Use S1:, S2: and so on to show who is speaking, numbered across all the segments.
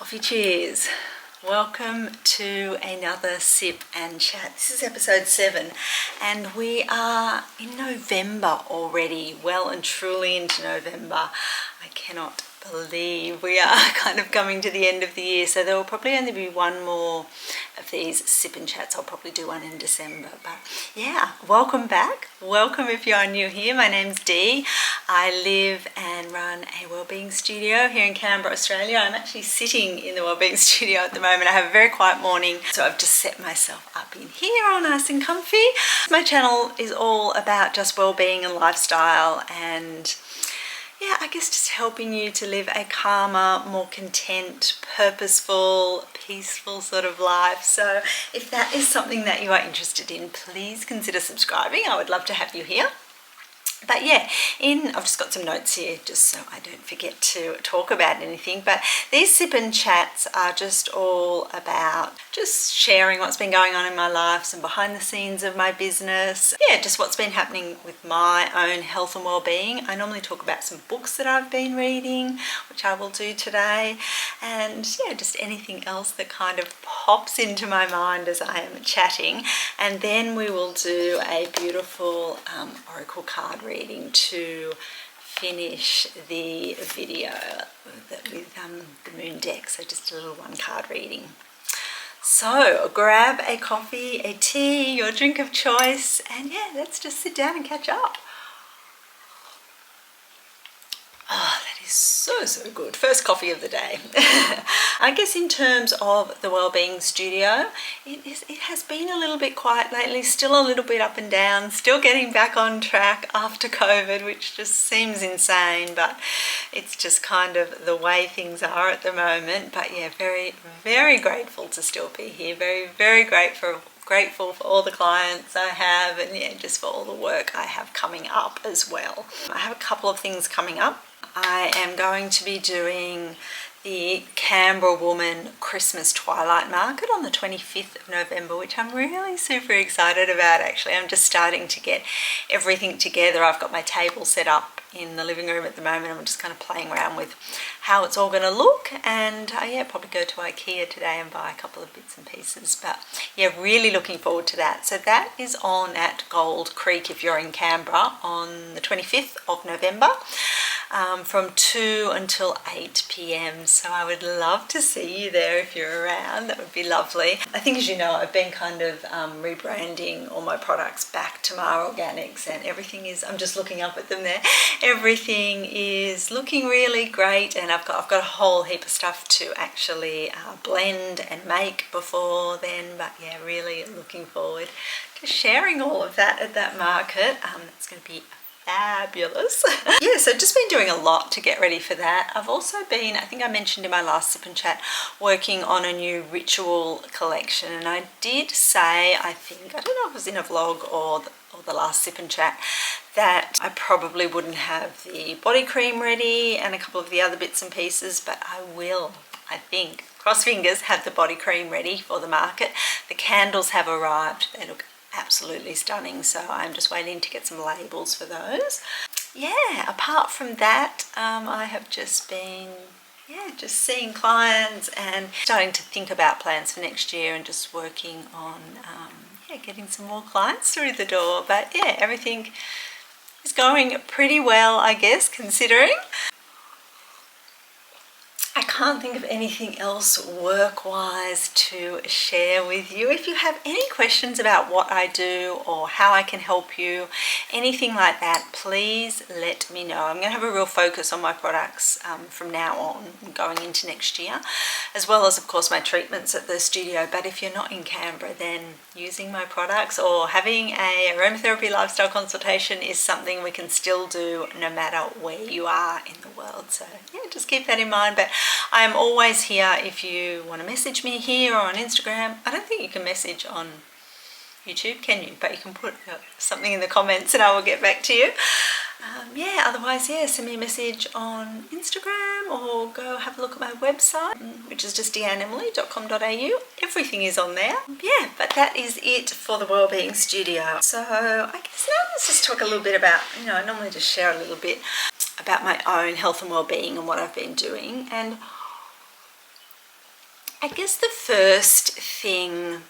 S1: Coffee cheers. Welcome to another sip and chat. This is episode 7 and we are in November already, well and truly into November. I cannot believe we are kind of coming to the end of the year, so there will probably only be one more of these sip and chats. I'll probably do one in December, but yeah, welcome back. Welcome if you are new here. My name's Dee. I live and run a wellbeing studio here in Canberra, Australia. I'm actually sitting in the wellbeing studio at the moment. I have a very quiet morning, so I've just set myself up in here all nice and comfy. My channel is all about just wellbeing and lifestyle, and yeah, I guess just helping you to live a calmer, more content, purposeful, peaceful sort of life. So if that is something that you are interested in, please consider subscribing. I would love to have you here. But yeah, I've just got some notes here just so I don't forget to talk about anything. But these sip and chats are just all about just sharing what's been going on in my life, some behind the scenes of my business. Yeah, just what's been happening with my own health and well-being. I normally talk about some books that I've been reading, which I will do today. And yeah, just anything else that kind of pops into my mind as I am chatting. And then we will do a beautiful oracle card reading to finish the video with the moon deck, so just a little one card reading. So grab a coffee, a tea, your drink of choice, and yeah, let's just sit down and catch up. Oh, that is so good. First coffee of the day. I guess in terms of the wellbeing studio, it has been a little bit quiet lately, still a little bit up and down, still getting back on track after COVID, which just seems insane, but it's just kind of the way things are at the moment. But yeah, very grateful to still be here. Very grateful for all the clients I have, and yeah, just for all the work I have coming up as well. I have a couple of things coming up. I am going to be doing the Canberra Woman Christmas Twilight Market on the 25th of November, which I'm really super excited about. Actually, I'm just starting to get everything together. I've got my table set up in the living room at the moment. I'm just kind of playing around with how it's all going to look, and yeah, probably go to IKEA today and buy a couple of bits and pieces. But yeah, really looking forward to that. So that is on at Gold Creek if you're in Canberra on the 25th of November. From 2 until 8 p.m. So I would love to see you there if you're around. That would be lovely. I think, as you know, I've been kind of rebranding all my products back to Mara Organics, and everything is, I'm just looking up at them there, everything is looking really great, and I've got a whole heap of stuff to actually blend and make before then. But yeah, really looking forward to sharing all of that at that market. It's going to be fabulous. Yeah, so just been doing a lot to get ready for that. I've also been, I think I mentioned in my last sip and chat, working on a new ritual collection, and I did say, I think, I don't know if it was in a vlog or the last sip and chat, that I probably wouldn't have the body cream ready and a couple of the other bits and pieces, but I will, I think, cross fingers, have the body cream ready for the market. The candles have arrived. They look absolutely stunning, so I'm just waiting to get some labels for those. Yeah, apart from that, I have just been just seeing clients and starting to think about plans for next year, and just working on getting some more clients through the door. But yeah, everything is going pretty well, I guess, considering. I can't think of anything else work-wise to share with you. If you have any questions about what I do or how I can help you, anything like that, please let me know. I'm going to have a real focus on my products from now on, going into next year, as well as, of course, my treatments at the studio. But if you're not in Canberra, then using my products or having a aromatherapy lifestyle consultation is something we can still do no matter where you are in the world. So yeah, just keep that in mind. But I am always here if you want to message me here or on Instagram. I don't think you can message on YouTube, can you? But you can put something in the comments and I will get back to you. Yeah, otherwise, yeah, send me a message on Instagram or go have a look at my website, which is just deannemily.com.au. Everything is on there. Yeah, but that is it for the Wellbeing Studio. So I guess now let's just talk a little bit about, I normally just share a little bit about my own health and well-being and what I've been doing. And I guess the first thing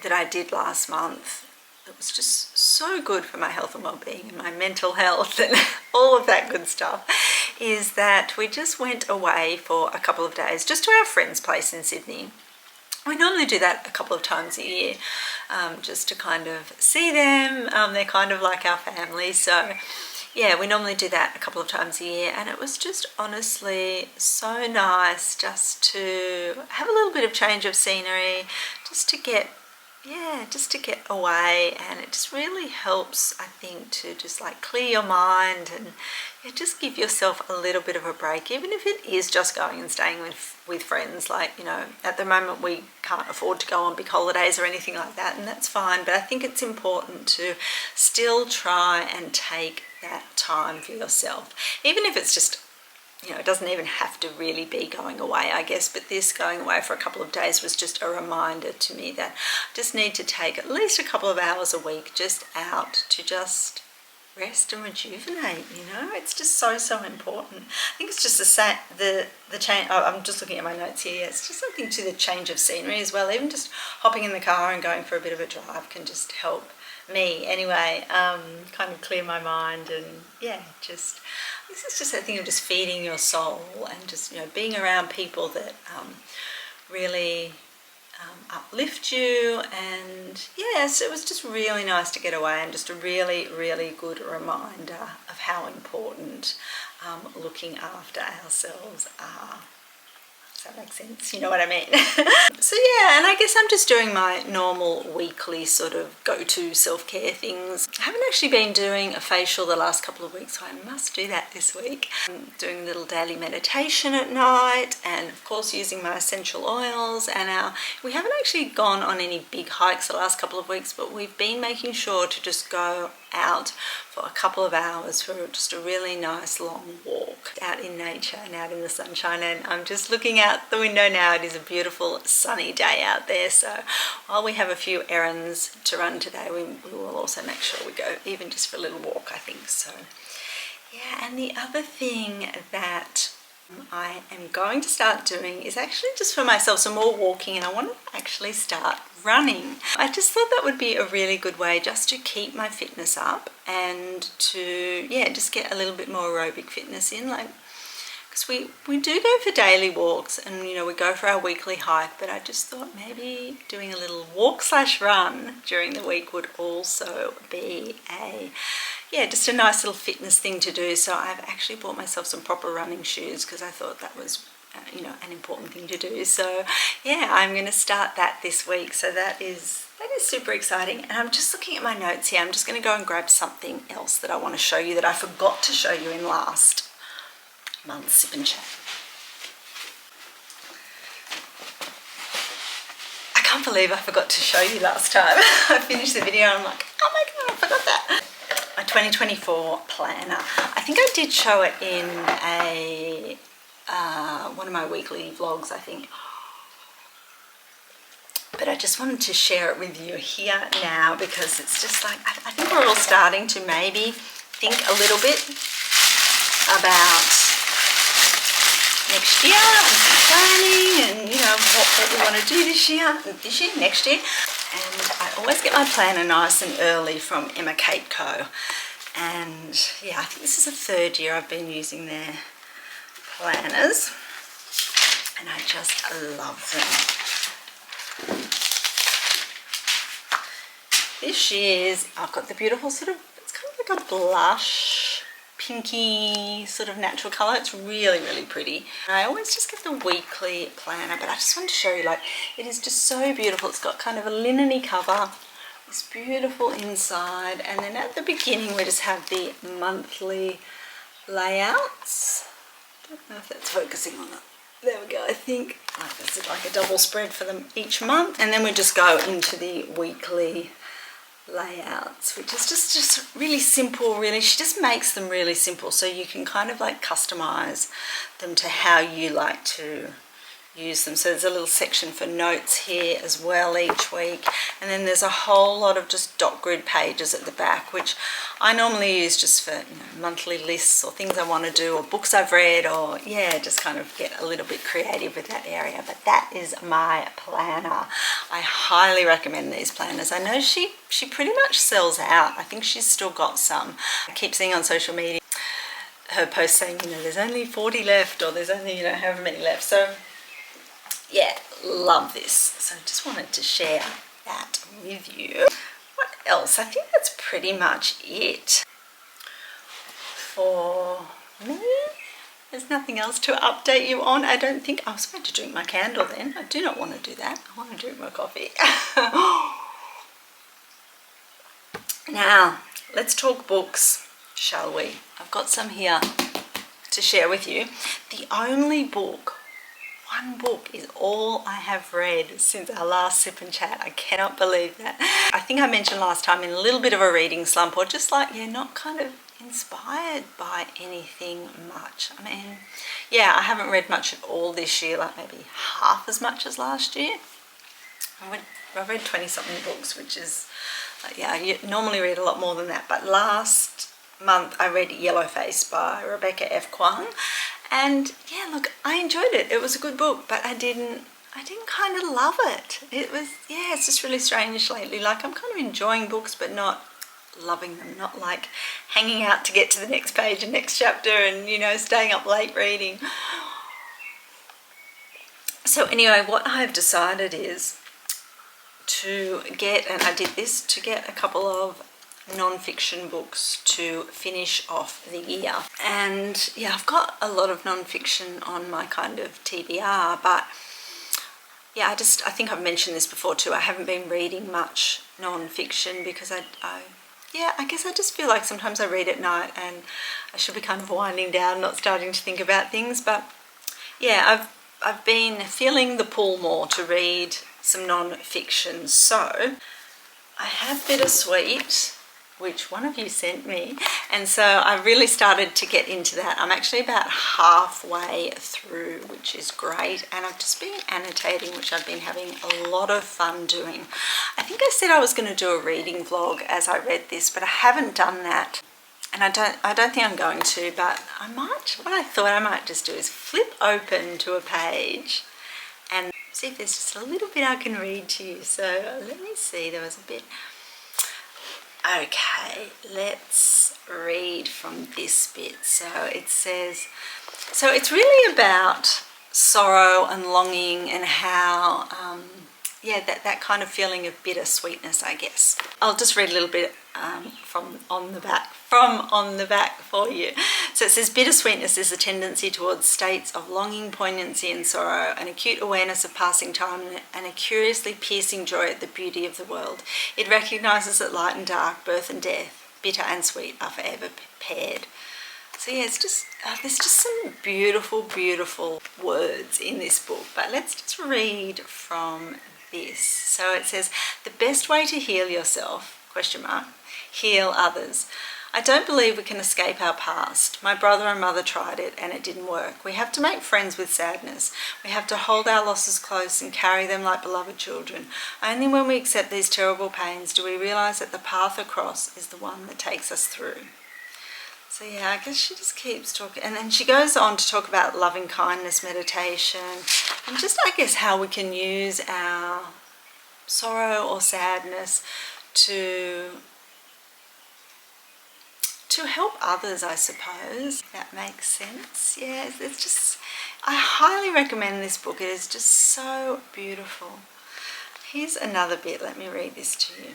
S1: that I did last month that was just so good for my health and well-being and my mental health and all of that good stuff is that we just went away for a couple of days just to our friend's place in Sydney. We normally do that a couple of times a year, just to kind of see them. They're kind of like our family, so yeah, we normally do that a couple of times a year, and it was just honestly so nice just to have a little bit of change of scenery, just to get away, and it just really helps, I think, to just like clear your mind and just give yourself a little bit of a break, even if it is just going and staying with friends. Like, at the moment we can't afford to go on big holidays or anything like that, and that's fine, but I think it's important to still try and take that time for yourself, even if it's just, it doesn't even have to really be going away, I guess, but this going away for a couple of days was just a reminder to me that I just need to take at least a couple of hours a week just out to just rest and rejuvenate. It's just so important. I think it's just the change. I'm just looking at my notes here. It's just something to the change of scenery as well. Even just hopping in the car and going for a bit of a drive can just help me anyway, kind of clear my mind, and this is just a thing of just feeding your soul and just being around people that really uplift you. And so it was just really nice to get away, and just a really, really good reminder of how important looking after ourselves are. Does that make sense? You know what I mean? So and I guess I'm just doing my normal weekly sort of go-to self-care things. I haven't actually been doing a facial the last couple of weeks, so I must do that this week. I'm doing a little daily meditation at night, and of course using my essential oils. And we haven't actually gone on any big hikes the last couple of weeks, but we've been making sure to just go out for a couple of hours for just a really nice long walk out in nature and out in the sunshine. And I'm just looking out the window now. It is a beautiful sunny day out there, so while we have a few errands to run today, we will also make sure we go even just for a little walk, I think. So and the other thing that I am going to start doing is actually just for myself some more walking, and I want to actually start running. I just thought that would be a really good way just to keep my fitness up and to just get a little bit more aerobic fitness in, like, because we do go for daily walks and we go for our weekly hike, but I just thought maybe doing a little walk/run during the week would also be just a nice little fitness thing to do. So I've actually bought myself some proper running shoes because I thought that was an important thing to do. So I'm going to start that this week. So that is super exciting. And I'm just looking at my notes here. I'm just going to go and grab something else that I want to show you that I forgot to show you in last month's Sip and Chat. I can't believe I forgot to show you last time. I finished the video and I'm like, oh my god, I forgot that. My 2024 planner. I think I did show it in one of my weekly vlogs, I think. But I just wanted to share it with you here now, because it's just like, I think we're all starting to maybe think a little bit about next year and some planning and what we want to do next year. And I always get my planner nice and early from Emma Kate Co. And I think this is the third year I've been using their planners, and I just love them. This year's, I've got the beautiful sort of, it's kind of like a blush, pinky sort of natural colour. It's really, really pretty. I always just get the weekly planner, but I just wanted to show you, like, it is just so beautiful. It's got kind of a linen-y cover, this beautiful inside, and then at the beginning we just have the monthly layouts. I don't know if that's focusing on it. There we go. I think it's like a double spread for them each month, and then we just go into the weekly layouts, which is just really simple. Really, she just makes them really simple, so you can kind of like customize them to how you like to use them. So there's a little section for notes here as well each week, and then there's a whole lot of just dot grid pages at the back, which I normally use just for monthly lists or things I want to do or books I've read, or just kind of get a little bit creative with that area. But that is my planner. I highly recommend these planners. I know she pretty much sells out. I think she's still got some. I keep seeing on social media her post saying, there's only 40 left, or there's only, however many left. So yeah, love this. So I just wanted to share that with you. What else? I think that's pretty much it for me. There's nothing else to update you on. I don't think. I was going to drink my candle then. I do not want to do that. I want to drink my coffee. Now, let's talk books, shall we? I've got some here to share with you. The only book, one book, is all I have read since our last sip and chat. I cannot believe that. I think I mentioned last time, in a little bit of a reading slump, or just like, not kind of inspired by anything much. I mean, I haven't read much at all this year, like maybe half as much as last year. I read 20-something books, which is, you normally read a lot more than that. But last month I read Yellowface by Rebecca F. Kuang, and look, I enjoyed it. It was a good book, but I didn't kind of love it. It was, it's just really strange lately. Like, I'm kind of enjoying books, but not loving them. Not like hanging out to get to the next page and next chapter and, staying up late reading. So anyway, what I've decided is to get, and I did this, to get a couple of non-fiction books to finish off the year. And I've got a lot of non-fiction on my kind of TBR, but I think I've mentioned this before too. I haven't been reading much non-fiction because I guess I just feel like sometimes I read at night and I should be kind of winding down, not starting to think about things. But I've been feeling the pull more to read some non-fiction. So I have Bittersweet, which one of you sent me, and so I really started to get into that. I'm actually about halfway through, which is great, and I've just been annotating, which I've been having a lot of fun doing. I think I said I was going to do a reading vlog as I read this, but I haven't done that, and I don't think I'm going to, but I might. What I thought I might just do is flip open to a page and see if there's just a little bit I can read to you. So let me see, there was a bit. Okay, let's read from this bit. So it says, so it's really about sorrow and longing and how, that kind of feeling of bittersweetness, I guess. I'll just read a little bit from on the back for you. So it says, bittersweetness is a tendency towards states of longing, poignancy and sorrow, an acute awareness of passing time, and a curiously piercing joy at the beauty of the world. It recognizes that light and dark, birth and death, bitter and sweet are forever paired. So it's just, there's just some beautiful, beautiful words in this book. But let's just read from this. So it says, the best way to heal yourself, ? Heal others. I don't believe we can escape our past. My brother and mother tried it and it didn't work. We have to make friends with sadness. We have to hold our losses close and carry them like beloved children. Only when we accept these terrible pains do we realize that the path across is the one that takes us through. So I guess she just keeps talking, and then she goes on to talk about loving kindness meditation and just, I guess, how we can use our sorrow or sadness to help others, I suppose. If that makes sense. It's just, I highly recommend this book. It is just so beautiful. Here's another bit. Let me read this to you.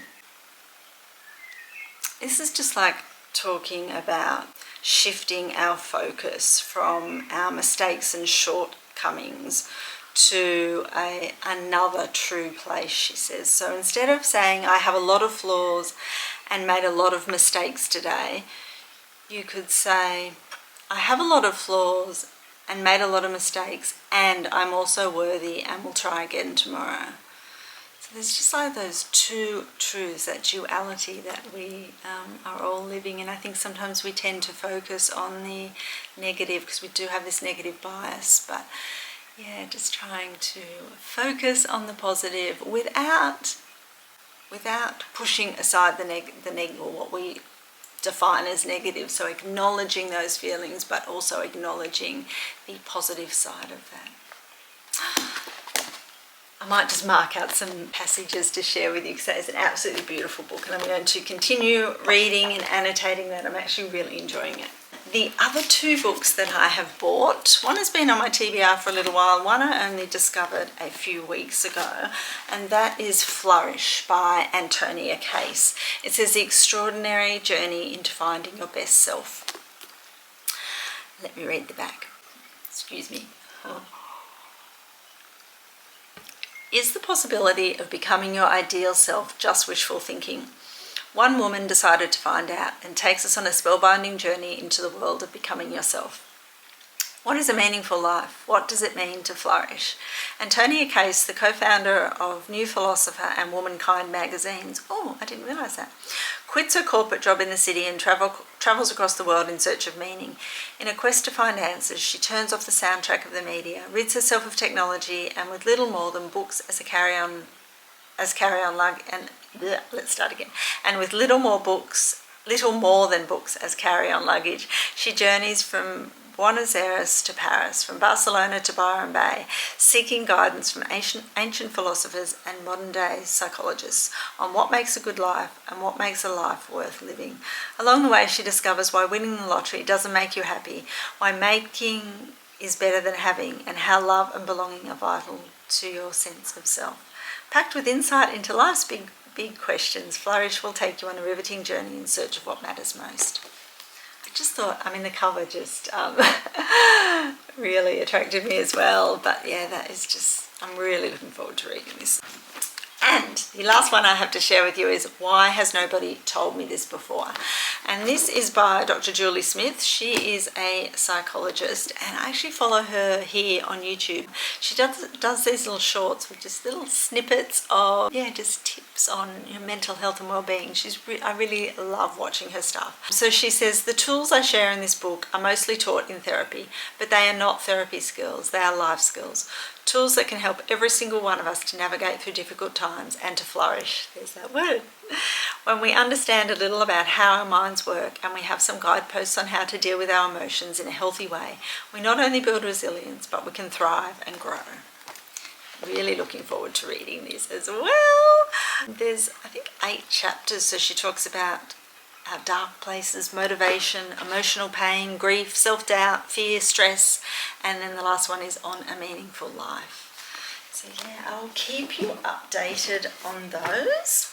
S1: This is just like talking about shifting our focus from our mistakes and shortcomings to another true place, she says. So instead of saying, I have a lot of flaws and made a lot of mistakes today, you could say, I have a lot of flaws and made a lot of mistakes, and I'm also worthy and will try again tomorrow. So there's just like those two truths, that duality that we are all living in. I think sometimes we tend to focus on the negative because we do have this negative bias, but Yeah, just trying to focus on the positive without pushing aside the or what we define as negative. So acknowledging those feelings, but also acknowledging the positive side of that. I might just mark out some passages to share with you because that is an absolutely beautiful book, and I'm going to continue reading and annotating that. I'm actually really enjoying it. The other two books that I have bought, one has been on my TBR for a little while, one I only discovered a few weeks ago, and that is Flourish by Antonia Case. It says the extraordinary journey into finding your best self. Let me read the back. Excuse me. Is the possibility of becoming your ideal self just wishful thinking? One woman decided to find out and takes us on a spellbinding journey into the world of becoming yourself. What is a meaningful life? What does it mean to flourish? Antonia Case, the co-founder of New Philosopher and Womankind magazines, I didn't realise that, quits her corporate job in the city and travels across the world in search of meaning. In a quest to find answers, she turns off the soundtrack of the media, rids herself of technology, and with little more than books as carry-on luggage, and with little more than books as carry-on luggage, she journeys from Buenos Aires to Paris, from Barcelona to Byron Bay, seeking guidance from ancient philosophers and modern-day psychologists on what makes a good life and what makes a life worth living. Along the way, she discovers why winning the lottery doesn't make you happy, why making is better than having, and how love and belonging are vital to your sense of self. Packed with insight into life's big questions, Flourish will take you on a riveting journey in search of what matters most. I just thought, the cover just really attracted me as well. But yeah, that is just, I'm really looking forward to reading this. And the last one I have to share with you is Why Has Nobody Told Me This Before? And this is by Dr. Julie Smith. She is a psychologist, and I actually follow her here on YouTube. She does these little shorts with just little snippets of, just tips on your mental health and well-being. I really love watching her stuff. So she says, the tools I share in this book are mostly taught in therapy, but they are not therapy skills, they are life skills. Tools that can help every single one of us to navigate through difficult times and to flourish. There's that word. When we understand a little about how our minds work and we have some guideposts on how to deal with our emotions in a healthy way, we not only build resilience, but we can thrive and grow. Really looking forward to reading this as well. There's, I think, 8 chapters. So she talks about our dark places, motivation, emotional pain, grief, self-doubt, fear, stress, and then the last one is on a meaningful life. So yeah, I'll keep you updated on those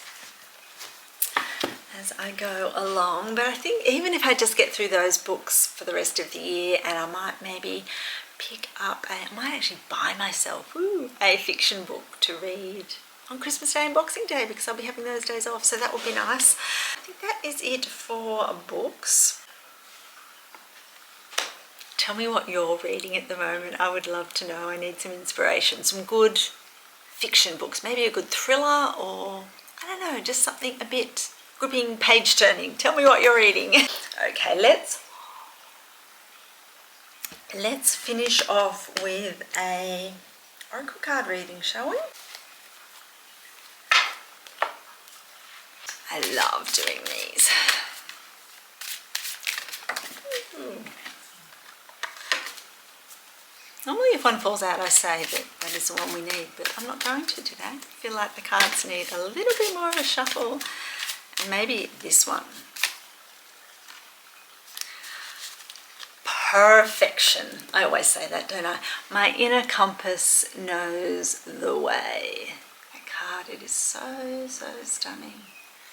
S1: as I go along. But I think even if I just get through those books for the rest of the year, and I might maybe I might actually buy myself a fiction book to read on Christmas Day and Boxing Day, because I'll be having those days off, so that would be nice. I think that is it for books. Tell me what you're reading at the moment. I would love to know. I need some inspiration, some good fiction books, maybe a good thriller, or I don't know, just something a bit gripping, page turning. Tell me what you're reading. Okay, let's finish off with a oracle card reading, shall we? I love doing these. Normally if one falls out I say that is the one we need, but I'm not going to today. I feel like the cards need a little bit more of a shuffle, and maybe this one. Perfection. I always say that, don't I? My inner compass knows the way. That card, it is so stunning.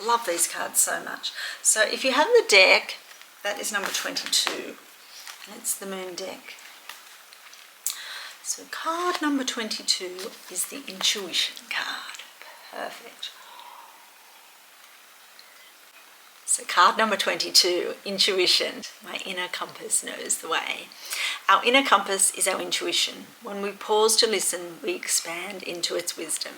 S1: Love these cards so much. So if you have the deck, that is number 22, and it's the Moon deck. So card number 22 is the Intuition card. Perfect. So card number 22, Intuition. My inner compass knows the way. Our inner compass is our intuition. When we pause to listen, we expand into its wisdom.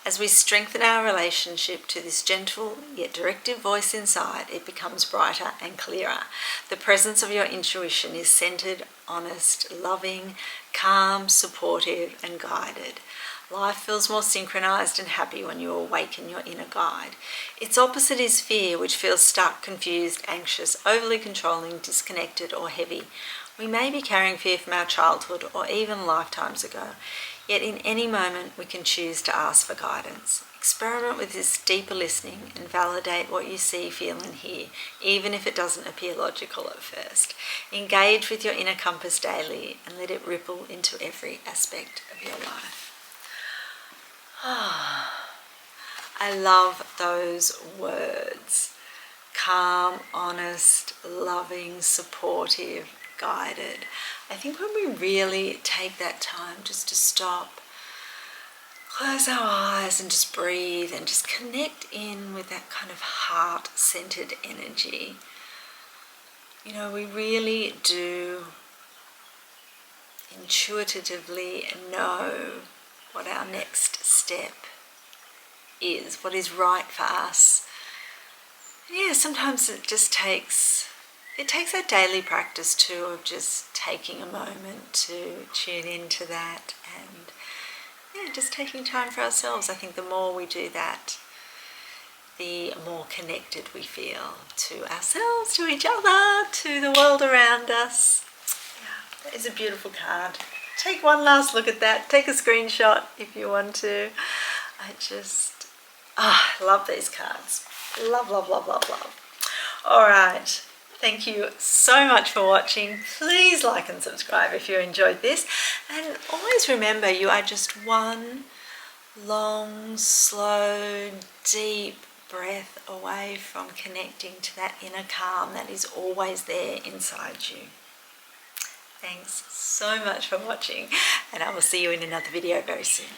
S1: As we strengthen our relationship to this gentle yet directive voice inside, it becomes brighter and clearer. The presence of your intuition is centered honest, loving, calm, supportive, and guided. Life feels more synchronized and happy when you awaken your inner guide. Its opposite is fear, which feels stuck, confused, anxious, overly controlling, disconnected, or heavy. We may be carrying fear from our childhood or even lifetimes ago, yet in any moment we can choose to ask for guidance. Experiment with this deeper listening and validate what you see, feel, and hear, even if it doesn't appear logical at first. Engage with your inner compass daily and let it ripple into every aspect of your life. I love those words. Calm, honest, loving, supportive, guided. I think when we really take that time just to stop, close our eyes and just breathe and just connect in with that kind of heart-centered energy, we really do intuitively know what our next step is, what is right for us. Yeah, sometimes it takes that daily practice too of just taking a moment to tune into that and just taking time for ourselves. I think the more we do that, the more connected we feel to ourselves, to each other, to the world around us. Yeah, that is a beautiful card. Take one last look at that. Take a screenshot if you want to. I just love these cards. Love, love, love, love, love. All right. Thank you so much for watching. Please like and subscribe if you enjoyed this. And always remember, you are just one long, slow, deep breath away from connecting to that inner calm that is always there inside you. Thanks so much for watching, and I will see you in another video very soon.